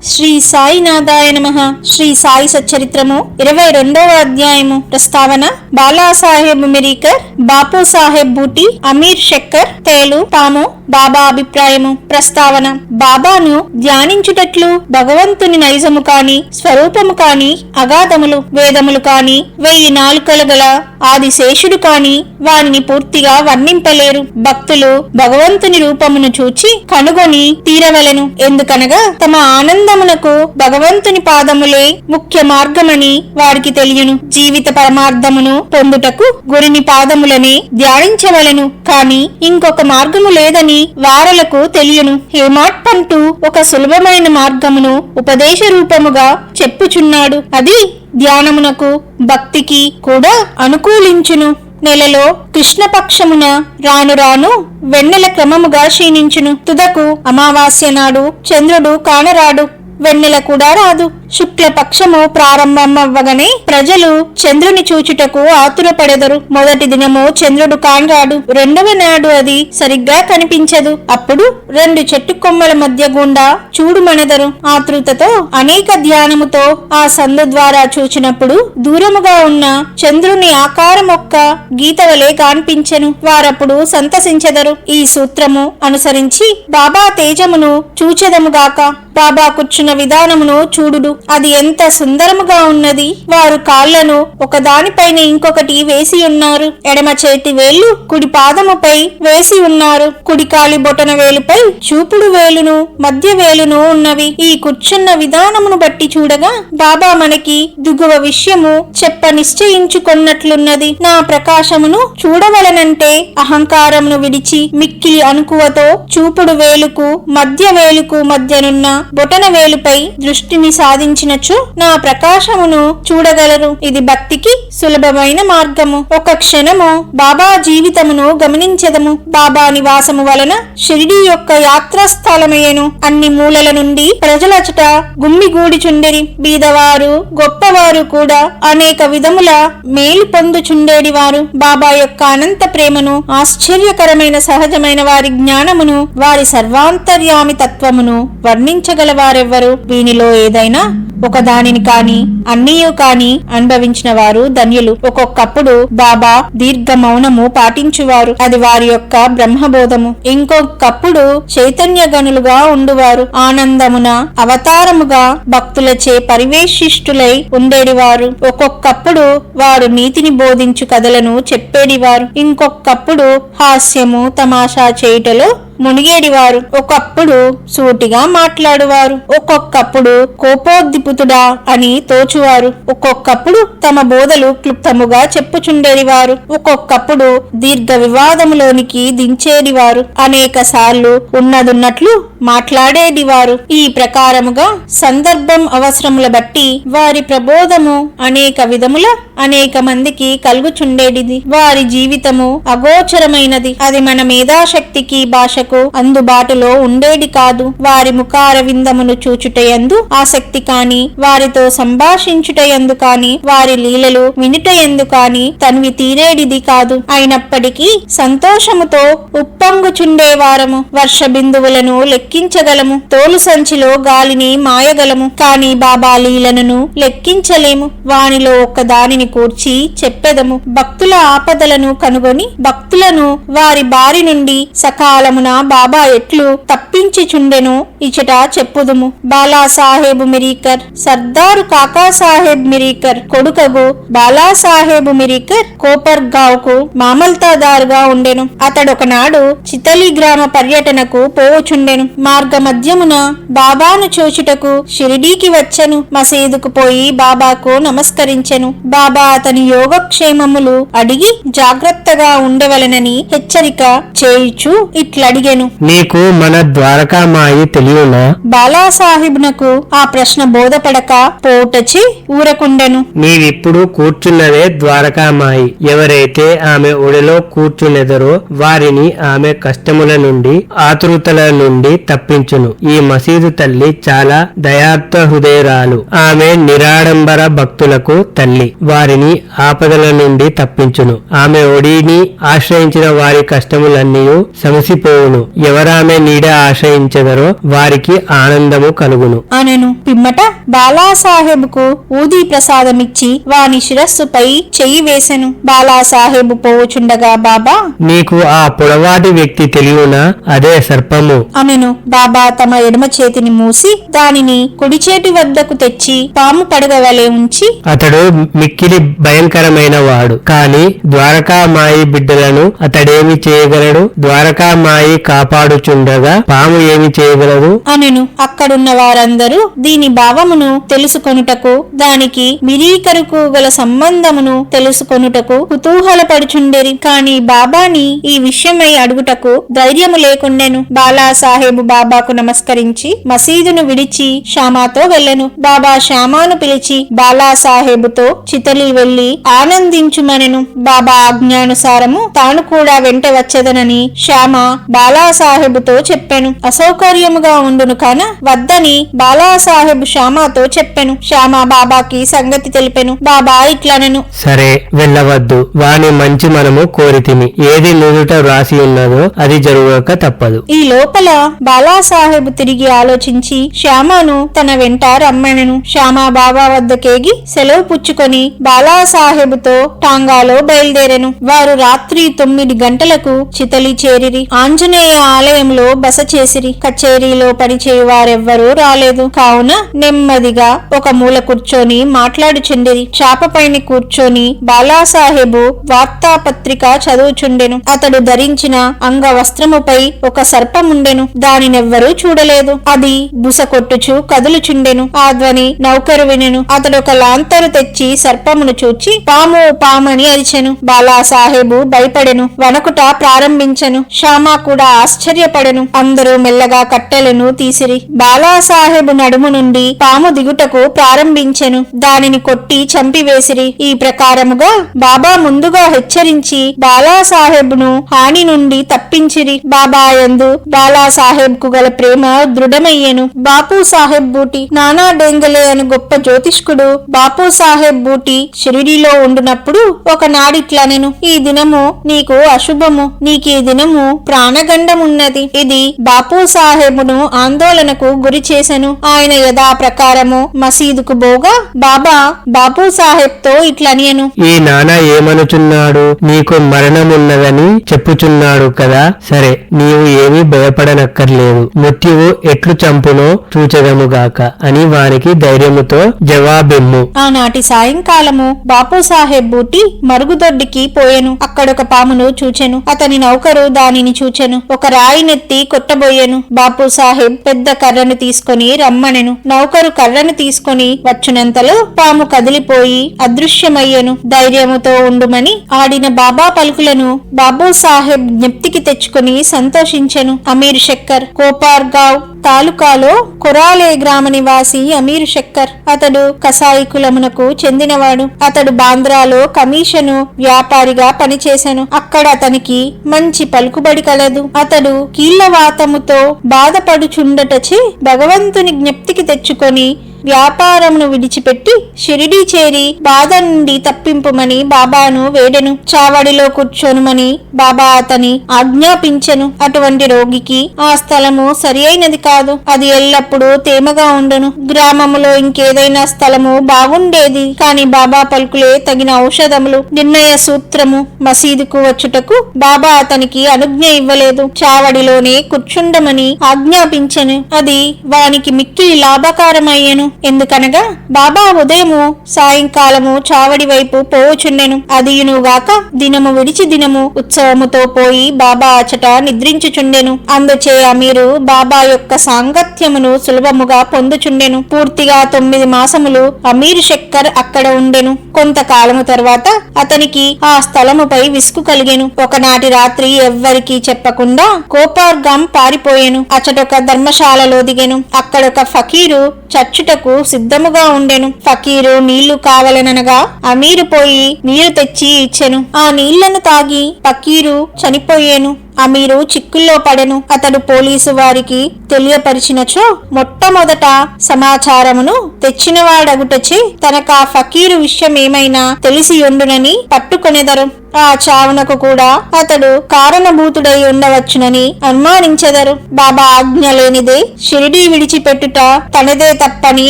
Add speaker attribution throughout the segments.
Speaker 1: శ్రీ సాయినాథాయ నమః. శ్రీ సాయి సచ్చరిత్రము 22వ అధ్యాయము. ప్రస్తావన: బాలాసాహెబ్ మిరీకర్, బాపు సాహెబ్ బూటి, అమీర్ షక్కర్, తేలు తాము బాబా అభిప్రాయము. ప్రస్తావన: బాబాను ధ్యానించుటట్లు భగవంతుని నైజము కాని, స్వరూపము కాని, అగాధములు వేదములు కాని, 1000 నాలుకల గల ఆదిశేషుడు కాని వానిని పూర్తిగా వర్ణింపలేరు. భక్తులు భగవంతుని రూపమును చూచి కనుగొని తీరవలెను. ఎందుకనగా తమ ఆనందమునకు భగవంతుని పాదములే ముఖ్య మార్గమని వారికి తెలియను. జీవిత పరమార్థమును పొందుటకు గురిని పాదములనే ధ్యానించవలెను కాని ఇంకొక మార్గము లేదని వారలకు తెలియను. హేమాట్పంటూ ఒక సులభమైన మార్గమును ఉపదేశ రూపముగా చెప్పుచున్నాడు. అది ధ్యానమునకు భక్తికి కూడా అనుకూలించును. నెలలో కృష్ణపక్షమున రాను రాను వెన్నెల క్రమముగా క్షీణించును. తుదకు అమావాస్య నాడు చంద్రుడు కానరాడు, వెన్నెల కూడా రాదు. శుక్లపక్షము ప్రారంభమవ్వగానే ప్రజలు చంద్రుని చూచుటకు ఆతురపడెదరు. మొదటి దినము చంద్రుడు కానరాడు, రెండవ నాడు అది సరిగ్గా కనిపించదు. అప్పుడు 2 చెట్టు కొమ్మల మధ్య గుండా చూడుమనెదరు. ఆతృతతో అనేక ధ్యానముతో ఆ సందు ద్వారా చూచినప్పుడు దూరముగా ఉన్న చంద్రుని ఆకారం ఒక్క గీత వలె కనిపించెను. వారప్పుడు సంతసించెదరు. ఈ సూత్రము అనుసరించి బాబా తేజమును చూచెదముగాక. బాబా కూర్చున్న విధానమును చూడుడు, అది ఎంత సుందరముగా ఉన్నది. వారు కాళ్లను ఒకదానిపైన ఇంకొకటి వేసి ఉన్నారు. ఎడమ చేతి వేళ్లు కుడి పాదముపై వేసి ఉన్నారు. కుడి కాలి బొటన వేలుపై చూపుడు వేలును మధ్య వేలును ఉన్నవి. ఈ కూర్చున్న విధానమును బట్టి చూడగా బాబా మనకి దిగువ విషయము చెప్ప నిశ్చయించుకున్నట్లున్నది. నా ప్రకాశమును చూడవలనంటే అహంకారమును విడిచి మిక్కిలి అనుకువతో చూపుడు వేలుకు మధ్య వేలుకు మధ్యనున్న బొటన వేలుపై దృష్టిని సాధించినచో నా ప్రకాశమును చూడగలరు. ఇది భక్తికి సులభమైన మార్గము. ఒక క్షణము బాబా జీవితమును గమనించెదము. బాబా నివాసము వలన షిరిడీ యొక్క యాత్రా స్థలమయ్యను. అన్ని మూలల నుండి ప్రజలచట గుమ్మిగూడిచుండెరి. బీదవారు గొప్పవారు కూడా అనేక విధముల మేలు పొందుచుండేడివారు. బాబా యొక్క అనంత ప్రేమను, ఆశ్చర్యకరమైన సహజమైన వారి జ్ఞానమును, వారి సర్వాంతర్యామి తత్వమును వర్ణించగలవారెవ్వరు? వీనిలో ఏదైనా ఒక దానిని కాని అన్నీయు కాని అనుభవించిన వారు ధన్యులు. ఒక్కొక్కప్పుడు బాబా దీర్ఘ మౌనము పాటించువారు. అది వారి యొక్క బ్రహ్మబోధము. ఇంకొకప్పుడు చైతన్య గనులుగా ఉండువారు. ఆనందమున అవతారముగా భక్తులచే పరివేషిష్టులై ఉండేడివారు. ఒక్కొక్కప్పుడు వారు నీతిని బోధించు కథలను చెప్పేడివారు. ఇంకొకప్పుడు హాస్యము తమాషా చేయుటలో మునిగేడివారు. ఒకప్పుడు సూటిగా మాట్లాడువారు. ఒక్కొక్కప్పుడు కోపోద్దిపుతుడా అని తోచువారు. ఒక్కొక్కప్పుడు తమ బోధలు క్లుప్తముగా చెప్పుచుండేడివారు. ఒక్కొక్కప్పుడు దీర్ఘ వివాదములోనికి దించేడివారు. అనేక సార్లు ఉన్నదున్నట్లు మాట్లాడేడివారు. ఈ ప్రకారముగా సందర్భం అవసరముల బట్టి వారి ప్రబోధము అనేక విధముల అనేక మందికి కలుగుచుండేడిది. వారి జీవితము అగోచరమైనది. అది మన మేధాశక్తికి భాషకు అందుబాటులో ఉండేది కాదు. వారి ముఖార విందమును చూచుటయందు ఆసక్తి కాని, వారితో సంభాషించుటయందు కాని, వారి లీలలు వినుటయందు కాని తన్వి తీరేడిది కాదు. అయినప్పటికీ సంతోషముతో ఉప్పొంగుచుండేవారము. వర్ష బిందువులను లెక్కించగలము, తోలు సంచిలో గాలిని మాయగలము. కాని బాబా లీలను లెక్కించలేము. వానిలో ఒక్క దానిని కూర్చి చెప్పెదము. భక్తుల ఆపదలను కనుగొని భక్తులను వారి బారి నుండి సకాలమున బాబా ఎట్లు తప్పించి చుండెను ఇచట చెప్పుదుము. బాలాసాహెబ్ మిరీకర్ సర్దారు కాకాసాహెబ్ మిరీకర్ కొడుకగు బాలాసాహెబ్ మిరీకర్ కోపర్గావ్ కు మామల్తాదారుగా ఉండెను. అతడొకనాడు చితలి గ్రామ పర్యటనకు పోవుచుండెను. మార్గ మధ్యమున బాబాను చూచుటకు షిరిడీకి వచ్చెను. మసీదుకు పోయి బాబాకు నమస్కరించెను. బాబా అతని యోగక్షేమములు అడిగి జాగ్రత్తగా ఉండవలెనని హెచ్చరిక చేయుచు ఇట్లడిగెను.
Speaker 2: నీకు మన ద్వారకామాయి తెలియనా?
Speaker 1: బాలాసాహెబ్ నకు ఆ ప్రశ్న బోధ బోధపడక పోటచి ఊరకుండెను.
Speaker 2: నీవిప్పుడు కూర్చున్నదే ద్వారకామాయి. ఎవరైతే ఆమె ఒడిలో కూర్చున్నెదరో వారిని ఆమె కష్టముల నుండి ఆతృతల నుండి తప్పించును. ఈ మసీదు తల్లి చాలా దయార్థ హృదయరాలు. ఆమె నిరాడంబర భక్తులకు తల్లి. వారిని ఆపదల నుండి తప్పించును. ఆమె ఒడిని ఆశ్రయించిన వారి కష్టములన్నీ సమసిపోవును. ఎవరామె నీడ ఆశ్రయించెదరో వారికి ఆనందము కలుగును
Speaker 1: అనెను. పిమ్మట బాలాసాహెబుకు ఊదీ ప్రసాదమిచ్చి వాని శిరస్సుపై చెయ్యి వేసెను. బాలాసాహెబు పోవుచుండగా బాబా,
Speaker 2: నీకు ఆ పొడవాటి వ్యక్తి తెలియనా? అదే సర్పము
Speaker 1: అనెను. బాబా తమ ఎడమ చేతిని మూసి దానిని కుడి చేతి వద్దకు తెచ్చి పాము పడగ వలె ఉంచి,
Speaker 2: అతడు మిక్కిలి భయంకరమైన వాడు. కాని ద్వారకామాయి బిడ్డలను అతడేమి చేయగలడు? ద్వారకామాయి కాపాడుచుండగా పాము ఏమి చేయగలదు
Speaker 1: అనెను. అక్కడున్న వారందరూ దీని భావమును తెలుసుకొనుటకు, దానికి మిరీకరుకు గల సంబంధమును తెలుసుకొనుటకు కుతూహలపడుచుండెరి. కాని బాబాని ఈ విషయమై అడుగుటకు ధైర్యము లేకుండెను. బాలాసాహెబు బాబాకు నమస్కరించి మసీదును విడిచి శ్యామాతో వెళ్ళెను. బాబా శ్యామాను పిలిచి బాలాసాహెబుతో చితలి వెళ్లి ఆనందించుమనెను. బాబా ఆజ్ఞానుసారము తాను కూడా వెంట వచ్చేదనని శ్యామ బాలాసాహెబుతో చెప్పెను. అసౌకర్యముగా ఉండును కాన వద్దని బాలాసాహెబు శ్యామాతో చెప్పెను. శ్యామ బాబాకి సంగతి తెలిపెను. బాబా ఇట్లనెను,
Speaker 2: సరే వెళ్ళవద్దు. వాని మంచి మనము కోరితిమి. ఏది నుదుట వ్రాసి ఉన్నదో అది జరుగక తప్పదు.
Speaker 1: ఈ లోపల బాలాసాహెబు తిరిగి ఆలోచించి శ్యామను తన వెంట రమ్మనెను. శ్యామ బాబా వద్దకేగి సెలవు పుచ్చుకొని బాలాసాహెబుతో టాంగాలో బయలుదేరెను. వారు రాత్రి 9 గంటలకు చితలి చేరిరి. ఆంజనేయ ఆలయంలో బస చేసిరి. కచేరీలో పనిచేయు వారెవ్వరూ రాలేదు. కావున నెమ్మదిగా ఒక మూల కూర్చొని మాట్లాడుచుండిరి. చాపపైన కూర్చొని బాలాసాహెబు వార్తాపత్రిక చదువుచుండెను. అతడు ధరించిన అంగ వస్త్రముపై ఒక సర్పముండెను. దానినెవ్వరూ చూడలేదు. అది బుసకొట్టుచు కదులుచుండెను. ఆ ధ్వని నౌకరు వినెను. అతడొక లాంతరు తెచ్చి సర్పమును చూచి పాము పామని అరిచెను. బాలాసాహెబు భయపడెను. వణకుట ప్రారంభించెను. శ్యామ కూడా ఆశ్చర్యపడెను. అందరూ మెల్లగా కట్టెలను తీసిరి. బాలాసాహెబు నడుము నుండి పాము దిగుటకు ప్రారంభించెను. దానిని కొట్టి చంపివేసిరి. ఈ ప్రకారముగా బాబా ముందుగా హెచ్చరించి బాలాసాహెబును హాని నుండి తప్పించిరి. బాబా యందు బాలాసాహెబ్ కు గల ప్రేమ దృఢమయ్యెను. బాపు సాహెబ్ బూటి నానా డెంగలే అని గొప్ప జ్యోతిష్కుడు బాపు సాహెబ్ బూటి షిరిడీలో ఉండునప్పుడు ఒకనాడిట్లనెను, ఈ దినము నీకు అశుభము. నీకీ దినము ప్రాణగండమున్నది. ఇది బాపు సాహెబును ఆందోళనకు గురి చేసెను. ఆయన యథా ప్రకారము మసీదుకు బోగా బాబా బాపు సాహెబ్ తో ఇట్లనియను,
Speaker 2: ఈ నాన్న ఏమనుచున్నాడు? నీకు మరణమున్నదని చెప్పుచున్నాడు కదా. సరే, నీవు ఏమీ భయపడనక్కర్లేదు. మృత్యువు ఎట్లు చంపునో చూచెదముగాక అని వానికి ధైర్యముతో జవాబిమ్ము.
Speaker 1: ఆనాటి సాయంకాలము బాపు సాహెబ్ బూటి మరుగుదొడ్డికి పోయెను. అక్కడొక పామును చూచెను. అతని నౌకరు దానిని చూచెను. ఒక రాయినెత్తి కొట్టబోయెను. బాపు సాహెబ్ పెద్ద కర్రను తీసుకొని రమ్మనెను. నౌకరు కర్రను తీసుకొని వచ్చునంతలో పాము కదిలిపోయి అదృశ్యమయ్యెను. ధైర్యముతో ఉండుమని ఆడిన బాబా పలుకులను బాబు సాహెబ్ జ్ఞప్తికి తెచ్చుకుని సంతోషించెను. అమీర్ షక్కర్ కోపార్గావ్ తాలూకాలో కొరాలే గ్రామ నివాసి అమీర్ షక్కర్. అతడు కసాయి కులమునకు చెందినవాడు. అతడు బాంద్రాలో కమిషను వ్యాపారిగా పనిచేసెను. అక్కడ అతనికి మంచి పలుకుబడి కలదు. అతడు కీళ్లవాతముతో బాధపడుచుండటచే భగవంతుని జ్ఞప్తికి తెచ్చుకొని వ్యాపారమును విడిచిపెట్టి షిరిడీ చేరి బాధ నుండి తప్పింపుమని బాబాను వేడెను. చావడిలో కూర్చోనుమని బాబా అతని ఆజ్ఞాపించెను. అటువంటి రోగికి ఆ స్థలము సరి అయినది కాదు. అది ఎల్లప్పుడూ తేమగా ఉండును. గ్రామములో ఇంకేదైనా స్థలము బాగుండేది. కాని బాబా పలుకులే తగిన ఔషధములు. నిర్ణయ సూత్రము మసీదుకు వచ్చుటకు బాబా అతనికి అనుజ్ఞ ఇవ్వలేదు. చావడిలోనే కూర్చుండమని ఆజ్ఞాపించెను. అది వానికి మిక్కిలి లాభకారమయ్యెను. ఎందుకనగా బాబా ఉదయము సాయంకాలము చావడి వైపు పోవుచుండెను. అదియునుగాక దినము విడిచి దినము ఉత్సవముతో పోయి బాబా అచట నిద్రించుచుండెను. అందుచే అమీరు బాబా యొక్క సాంగత్యమును సులభముగా పొందుచుండెను. పూర్తిగా 9 మాసములు అమీర్ షక్కర్ అక్కడ ఉండెను. కొంతకాలము తర్వాత అతనికి ఆ స్థలముపై విసుగు కలిగెను. ఒకనాటి రాత్రి ఎవ్వరికీ చెప్పకుండా కోపార్గాం పారిపోయెను. అచటొక ధర్మశాలలో దిగెను. అక్కడొక ఫకీరు చచ్చుట యాత్రకు సిద్ధముగా ఉండెను. ఫకీరు నీళ్లు కావలననగా అమీరు పోయి నీరు తెచ్చి ఇచ్చెను. ఆ నీళ్లను తాగి ఫకీరు చనిపోయేను. అమీరు చిక్కుల్లో పడెను. అతడు పోలీసు వారికి తెలియపరిచినచో మొట్టమొదట సమాచారమును తెచ్చినవాడగుటచే తనకా ఫకీరు విషయమేమైనా తెలిసియుండునని పట్టుకొనెదరు. ఆ చావునకు కూడా అతడు కారణభూతుడై ఉండవచ్చునని అనుమానించెదరు. బాబా ఆజ్ఞ లేనిదే షిరిడీ విడిచిపెట్టుట తనదే తప్పని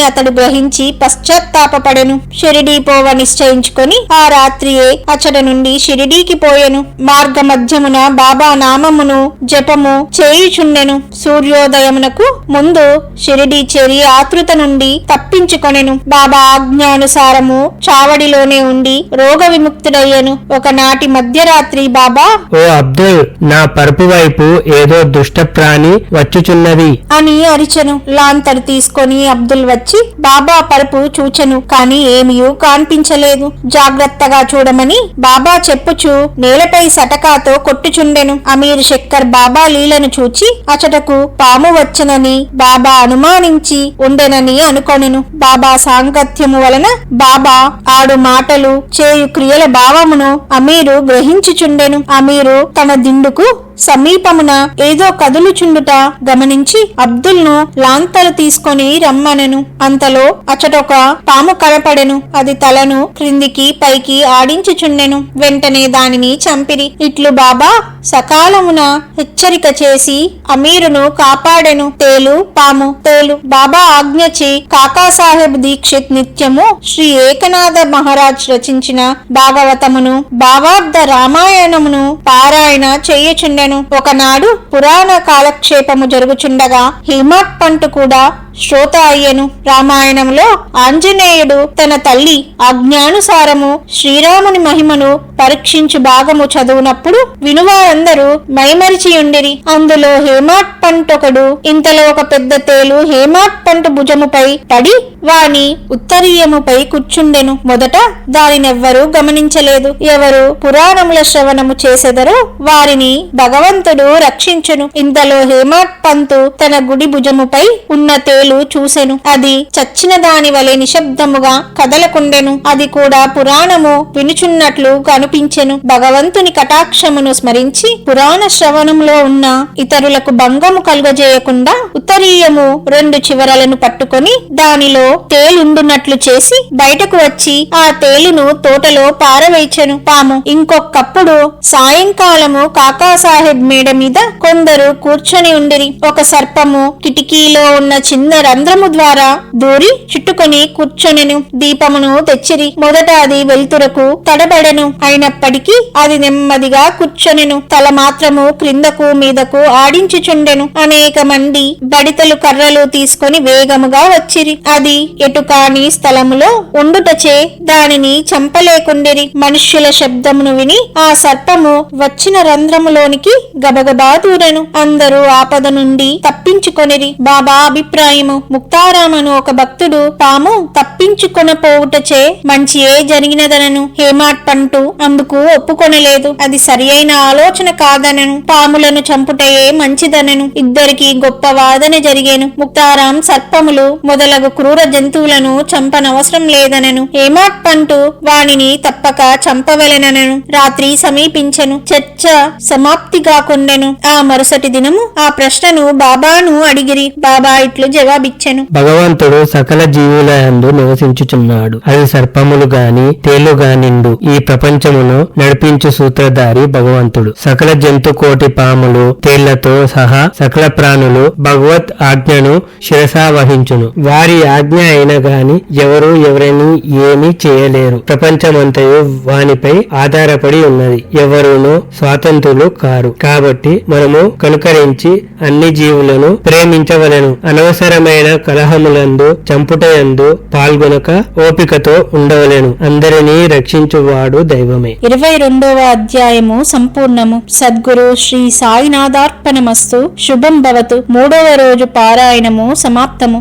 Speaker 1: అతడు గ్రహించి పశ్చాత్తాపపడెను. షిరిడీ పోవ నిశ్చయించుకొని ఆ రాత్రియే అచట నుండి షిరిడీకి పోయెను. మార్గ మధ్యమున బాబా నామమును జపము చేయుచుండెను. సూర్యోదయమునకు ముందు షిరిడీ చేరి ఆతృత నుండి తప్పించుకొనెను. బాబా ఆజ్ఞానుసారము చావడిలోనే ఉండి రోగ విముక్తుడయ్యెను. ఒకనాటి మధ్యరాత్రి బాబా,
Speaker 2: ఓ అబ్దుల్, నా పరుపు వైపు ఏదో దుష్ట ప్రాణి వచ్చుచున్నది
Speaker 1: అని అరిచెను. లాంతరు తీసుకొని అబ్దుల్ వచ్చి బాబా పరుపు చూచెను. కాని ఏమీయూ కనిపించలేదు. జాగ్రత్తగా చూడమని బాబా చెప్పుచు నేలపై సటకాతో కొట్టుచుండెను. అమీర్ శక్కర్ బాబా లీలను చూచి అచటకు పాము వచ్చనని బాబా అనుమానించి ఉండెనని అనుకొనెను. బాబా సాంగత్యము వలన బాబా ఆడు మాటలు చేయు క్రియల భావమును అమీరు గ్రహించుచుండెను. అమీరు తన దిండుకు సమీపమున ఏదో కదులుచుండుట గమనించి అబ్దుల్ ను లాంతరు తీసుకొని రమ్మనెను. అంతలో అచటొక పాము కనపడెను. అది తలను క్రిందికి పైకి ఆడించుచుండెను. వెంటనే దానిని చంపిరి. ఇట్లు బాబా సకాలమున హెచ్చరిక చేసి అమీరును కాపాడెను. తేలు పాము తేలు. బాబా ఆజ్ఞచి కాకాసాహెబ్ దీక్షిత్ నిత్యము శ్రీ ఏకనాథ మహారాజ్ రచించిన భాగవతమును భావార్థ రామాయణమును పారాయణ చేయుచుండెను. ఒకనాడు పురాణ కాలక్షేపము జరుగుచుండగా హిమాట్ పంటు కూడా శ్రోత అయ్యెను. రామాయణంలో ఆంజనేయుడు తన తల్లి ఆజ్ఞానుసారము శ్రీరాముని మహిమను పరీక్షించు భాగము చదువునప్పుడు వినువారందరూ మైమరిచియుండిరి. అందులో హేమాట్ పంటొకడు. ఇంతలో ఒక పెద్ద తేలు హేమాట్ పంటు భుజముపై పడి వాని ఉత్తరీయముపై కూర్చుండెను. మొదట దానినెవ్వరూ గమనించలేదు. ఎవరు పురాణముల శ్రవణము చేసెదరో వారిని భగవంతుడు రక్షించును. ఇంతలో హేమాట్ పంతు తన గుడి భుజముపై ఉన్న తేలు చూసెను. అది చచ్చిన దాని వలె నిశ్శబ్దముగా కదలకుండెను. అది కూడా పురాణము వినుచున్నట్లు కనిపించెను. భగవంతుని కటాక్షమును స్మరించి పురాణ శ్రవణంలో ఉన్న ఇతరులకు భంగము కలుగజేయకుండా ఉత్తరీయము 2 చివరలను పట్టుకొని దానిలో తేలుండునట్లు చేసి బయటకు వచ్చి ఆ తేలును తోటలో పారవేచెను. పాము. ఇంకొకప్పుడు సాయంకాలము కాకాసాహెబ్ మేడ మీద కొందరు కూర్చొని ఉండిరి. ఒక సర్పము కిటికీలో ఉన్న చిన్న రంధ్రము ద్వారా దూరి చుట్టుకొని కూర్చొనెను. దీపమును తెచ్చిరి. మొదట అది వెలుతురకు తడబడెను. అయినప్పటికీ అది నెమ్మదిగా కూర్చొనెను. తల మాత్రము క్రిందకు మీదకు ఆడించుచుండెను. అనేక మంది బడితలు కర్రలు తీసుకొని వేగముగా వచ్చిరి. అది ఎటుకాని స్థలములో ఉండుటచే దానిని చంపలేకుండిరి. మనుష్యుల శబ్దమును విని ఆ సర్పము వచ్చిన రంధ్రములోనికి గబగబా దూరెను. అందరూ ఆపద నుండి తప్పించుకొనిరి. బాబా అభిప్రాయము. ముక్తారామను ఒక భక్తుడు పాము తప్పించుకొనపోవుటచే మంచియే జరిగినదనను. హేమాట్ పంటు అందుకు ఒప్పుకొనలేదు. అది సరి అయిన ఆలోచన కాదనను. పాములను చంపుటయే మంచిదనను. ఇద్దరికి గొప్ప వాదన జరిగేను. ముక్తారాం సర్పములు మొదలగు క్రూర జంతువులను చంపనవసరం లేదనను. హేమాట్ పంటు వానిని తప్పక చంపవలెనను. రాత్రి సమీపించెను. చర్చ సమాప్తిగా కొండెను. ఆ మరుసటి దినము ఆ ప్రశ్నను బాబాను అడిగిరి. బాబా ఇట్లు జవాబిచ్చెను.
Speaker 2: భగవంతుడు సకల జీవుల యందు నివసించుచున్నాడు. అది సర్పములు గాని తేలు గానిండు ఈ ప్రపంచమును నడిపించు సూత్రధారి భగవంతుడు. సకల జంతు కోటి పాములు తేళ్లతో సహా సకల ప్రాణులు భగవత్ ఆజ్ఞను శిరసా వహించును. వారి ఆజ్ఞ అయినా గాని ఎవరిని ఏమీ చేయలేరు. ప్రపంచమంతయు వానిపై ఆధారపడి ఉన్నది. ఎవరునూ స్వాతంత్రులు కారు. కాబట్టి మనము కనుకరించి అన్ని జీవులను ప్రేమించవలెను. అనవసరమైన కలహములందు చంపుటయందు పాల్గొనక ఓపికతో ఉండవలెను. అందరినీ రక్షించువాడు దైవమే.
Speaker 1: 22వ అధ్యాయము సంపూర్ణము. సద్గురు శ్రీ సాయినాథార్పణమస్తు. శుభం భవతు. 3వ రోజు పారాయణము సమాప్తము.